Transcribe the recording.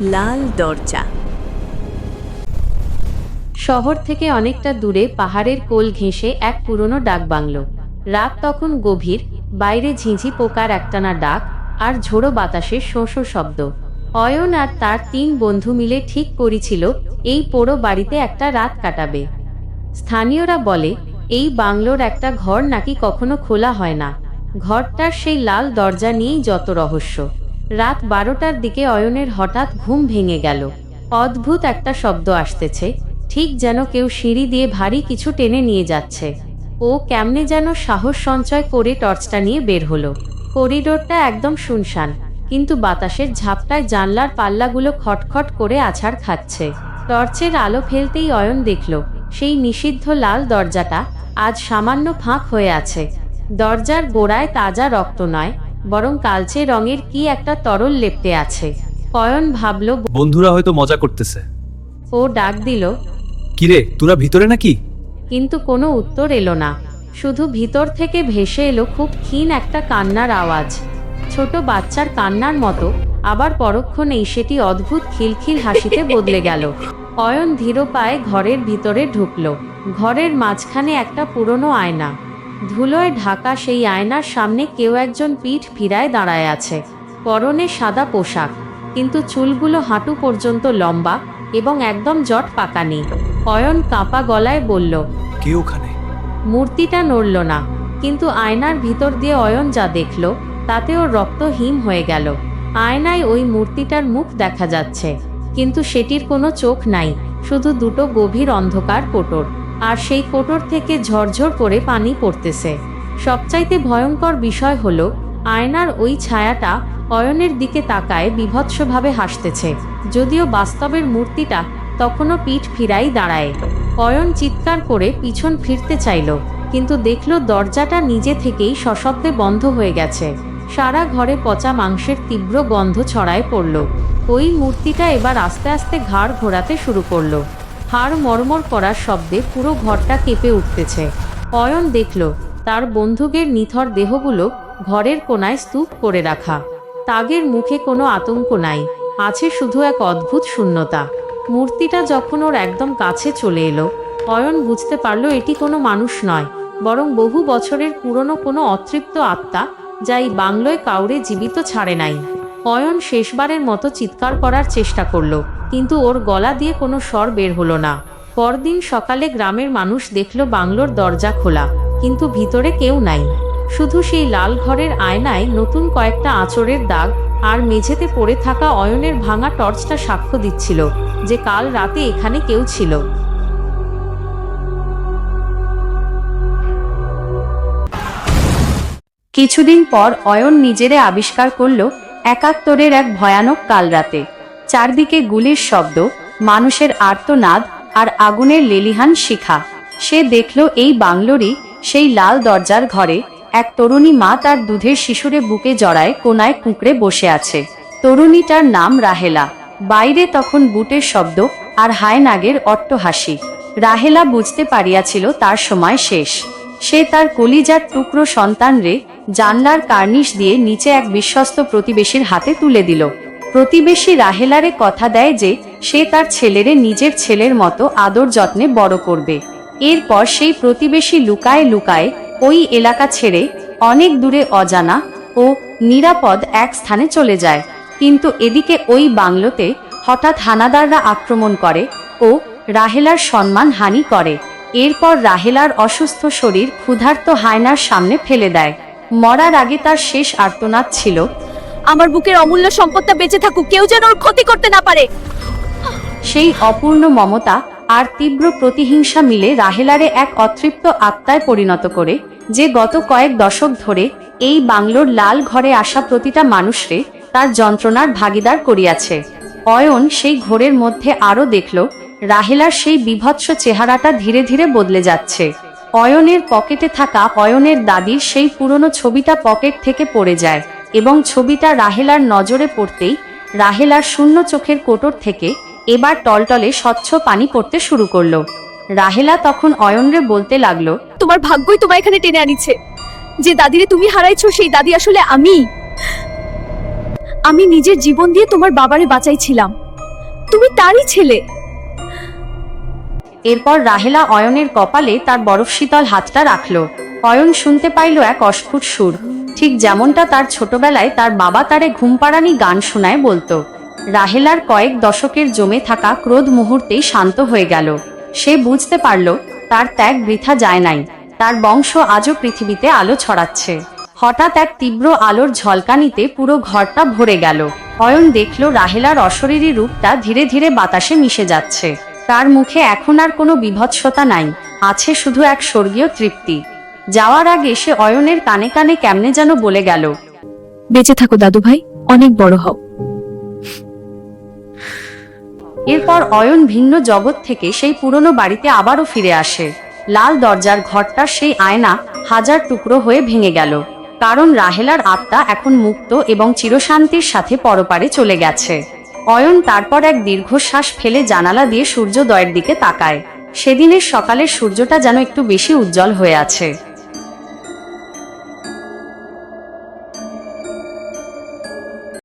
লাল দরজা। শহর থেকে অনেকটা দূরে পাহাড়ের কোল ঘেঁষে এক পুরনো ডাকবাংলো। রাত তখন গভীর, বাইরে ঝিঁঝি পোকার একটানা ডাক আর ঝোড়ো বাতাসের শোঁ শোঁ শব্দ। অয়ন আর তার 3 বন্ধু মিলে ঠিক করেছিল এই পোড়ো বাড়িতে একটা রাত কাটাবে। স্থানীয়রা বলে এই বাংলোর একটা ঘর নাকি কখনো খোলা হয় না। ঘরটার সেই লাল দরজা নিয়েই যত রহস্য। রাত 12টার দিকে অয়নের হঠাৎ ঘুম ভেঙে গেল। অদ্ভুত একটা শব্দ আসতেছে, ঠিক যেন কেউ সিঁড়ি দিয়ে ভারী কিছু টেনে নিয়ে যাচ্ছে। ও কেমনে যেন সাহস সঞ্চয় করে টর্চটা নিয়ে বের হলো। করিডোরটা একদম শুনশান, কিন্তু বাতাসের ঝাপটায় জানলার পাল্লাগুলো খটখট করে আছাড় খাচ্ছে। টর্চের আলো ফেলতেই অয়ন দেখল সেই নিষিদ্ধ লাল দরজাটা আজ সামান্য ফাঁক হয়ে আছে। দরজার গোড়ায় তাজা রক্ত নয়, বরং কালচে রঙের কি একটা তরল লেপ্টে আছে। অয়ন ভাবল বন্ধুরা হয়তো মজা করতেছে। ও ডাক দিল, কিরে তোরা ভিতরে নাকি? কিন্তু কোনো উত্তর এলো না। শুধু ভিতর থেকে ভেসে এলো খুব ক্ষীণ একটা কান্নার আওয়াজ, ছোট বাচ্চার কান্নার মতো। আবার পরক্ষণেই সেটি অদ্ভুত খিলখিল হাসিতে বদলে গেল। অয়ন ধীর পায়ে ঘরের ভিতরে ঢুকল। ঘরের মাঝখানে একটা পুরনো আয়না, ধুলোয় ঢাকা। সেই আয়নার সামনে কেউ একজন পিঠ ফিরায় দাঁড়ায় আছে। পরনে সাদা পোশাক, কিন্তু চুলগুলো হাঁটু পর্যন্ত লম্বা এবং একদম জট পাকানি। অয়ন কাঁপা গলায় বলল, কে ওখানে? মূর্তিটা নড়ল না, কিন্তু আয়নার ভিতর দিয়ে অয়ন যা দেখল তাতে ওর রক্ত হিম হয়ে গেল। আয়নায় ওই মূর্তিটার মুখ দেখা যাচ্ছে, কিন্তু সেটির কোনো চোখ নাই, শুধু দুটো গভীর অন্ধকার কোটর। আর সেই কোটর থেকে ঝরঝর করে পানি পড়তেছে। সবচাইতে ভয়ঙ্কর বিষয় হলো আয়নার ওই ছায়াটা অয়নের দিকে তাকায় বিভৎসভাবে হাসতেছে, যদিও বাস্তবের মূর্তিটা তখনও পিঠ ফিরাই দাঁড়ায়। অয়ন চিৎকার করে পিছন ফিরতে চাইল, কিন্তু দেখল দরজাটা নিজে থেকেই সশব্দে বন্ধ হয়ে গেছে। সারা ঘরে পচা মাংসের তীব্র গন্ধ ছড়ায় পড়ল। ওই মূর্তিটা এবার আস্তে আস্তে ঘাড় ঘোরাতে শুরু করলো। হাড় মরমর করার শব্দে পুরো ঘরটা কেঁপে উঠতেছে। অয়ন দেখল তার বন্ধুদের নিথর দেহগুলো ঘরের কোনায় স্তূপ করে রাখা। তাদের মুখে কোনো আতঙ্ক নাই, আছে শুধু এক অদ্ভুত শূন্যতা। মূর্তিটা যখন ওর একদম কাছে চলে এলো, অয়ন বুঝতে পারল এটি কোনো মানুষ নয়, বরং বহু বছরের পুরনো কোনো অতৃপ্ত আত্মা, যা এই বাংলোয় কাউরে জীবিত ছাড়ে নাই। অয়ন শেষবারের মতো চিৎকার করার চেষ্টা করল, কিন্তু ওর গলা দিয়ে কোনো স্বর বের হলো না। পরদিন সকালে গ্রামের মানুষ দেখল বাংলোর দরজা খোলা, কিন্তু ভিতরে কেউ নাই। শুধু সেই লাল ঘরের আয়নায় নতুন কয়েকটা আঁচড়ের দাগ, আর মেঝেতে পড়ে থাকা অয়নের ভাঙা টর্চটা সাক্ষ্য দিচ্ছিল যে কাল রাতে এখানে কেউ ছিল। কিছুদিন পর অয়ন নিজেরে আবিষ্কার করল ৭১-এর এক ভয়ানক কাল রাতে। চারদিকে গুলির শব্দ, মানুষের আর্তনাদ আর আগুনের লেলিহান শিখা। সে দেখল এই বাংলোরই সেই লাল দরজার ঘরে এক তরুণী মা তার দুধের শিশুরে বুকে জড়ায় কোনায় কুঁকড়ে বসে আছে। তরুণীটার নাম রাহেলা। বাইরে তখন বুটের শব্দ আর হায়নাগের অট্টহাসি। রাহেলা বুঝতে পারিয়াছিল তার সময় শেষ। সে তার কলিজার টুকরো সন্তানরে জানলার কার্নিশ দিয়ে নিচে এক বিশ্বস্ত প্রতিবেশীর হাতে তুলে দিল। প্রতিবেশী রাহেলারে কথা দেয় যে সে তার ছেলেরে নিজের ছেলের মতো আদর যত্নে বড় করবে। এরপর সেই প্রতিবেশী লুকায়ে লুকায়ে ওই এলাকা ছেড়ে অনেক দূরে অজানা ও নিরাপদ এক স্থানে চলে যায়। কিন্তু এদিকে ওই বাংলোতে হঠাৎ হানাদাররা আক্রমণ করে ও রাহেলার সম্মান হানি করে। এরপর রাহেলার অসুস্থ শরীর ক্ষুধার্ত হায়নার সামনে ফেলে দেয়। মরার আগে তার শেষ আর্তনাদ ছিল, আমার বুকের অমূল্য সম্পদটা বেঁচে থাকুক, কেউ যেন ওর ক্ষতি করতে না পারে। সেই অপূর্ণ মমতা আর তীব্র প্রতিহিংসা মিলে রাহেলারে এক অতৃপ্ত আত্মায় পরিণত করে, যে গত কয়েক দশক ধরে এই বাংলোর লাল ঘরে আসা প্রতিটা মানুষরে তার যন্ত্রণার ভাগিদার করিয়াছে। অয়ন সেই ঘোরের মধ্যে আরও দেখল রাহেলার সেই বিভৎস চেহারাটা ধীরে ধীরে বদলে যাচ্ছে। অয়নের পকেটে থাকা অয়নের দাদির সেই পুরনো ছবিটা পকেট থেকে পড়ে যায়, এবং ছবিটা রাহেলার নজরে পড়তেই রাহেলার শূন্য চোখের কোটর থেকে এবার টলটলে স্বচ্ছ পানি পড়তে শুরু করলো। রাহেলা তখন অয়নরে বলতে লাগলো, তোমার ভাগ্যই তোমায় এখানে টেনে আনিছে। যে দাদিরে তুমি হারাইছো, সেই দাদি আসলে আমি নিজের জীবন দিয়ে তোমার বাবারে বাঁচাইছিলাম। তুমি তারই ছেলে। এরপর রাহেলা অয়নের কপালে তার বরফ শীতল হাতটা রাখল। অয়ন শুনতে পাইল এক অস্ফুট সুর, ঠিক যেমনটা তার ছোটবেলায় তার বাবা তারে ঘুমপাড়ানি গান শোনায় বলতো। রাহেলার কয়েক দশকের জমে থাকা ক্রোধ মুহূর্তেই শান্ত হয়ে গেল। সে বুঝতে পারল তার ত্যাগ বৃথা যায় নাই, তার বংশ আজও পৃথিবীতে আলো ছড়াচ্ছে। হঠাৎ এক তীব্র আলোর ঝলকানিতে পুরো ঘরটা ভরে গেল। অয়ন দেখল রাহেলার অশরীরী রূপটা ধীরে ধীরে বাতাসে মিশে যাচ্ছে। তার মুখে এখন আর কোনো বিভৎসতা নাই, আছে শুধু এক স্বর্গীয় তৃপ্তি। যাওয়ার আগে সে অয়নের কানে কানে কেমনে যেন বলে গেল, বেঁচে থাকো দাদু ভাই, অনেক বড় হও। এরপর অয়ন ভিন্ন জগৎ থেকে সেই পুরনো বাড়িতে আবারও ফিরে আসে। লাল দরজার ঘরটার সেই আয়না হাজার টুকরো হয়ে ভেঙে গেল, কারণ রাহেলার আত্মা এখন মুক্ত এবং চিরশান্তির সাথে পরপারে চলে গেছে। অয়ন তারপর এক দীর্ঘশ্বাস ফেলে জানালা দিয়ে সূর্যোদয়ের দিকে তাকায়। সেদিনের সকালের সূর্যটা যেন একটু বেশি উজ্জ্বল হয়ে আছে।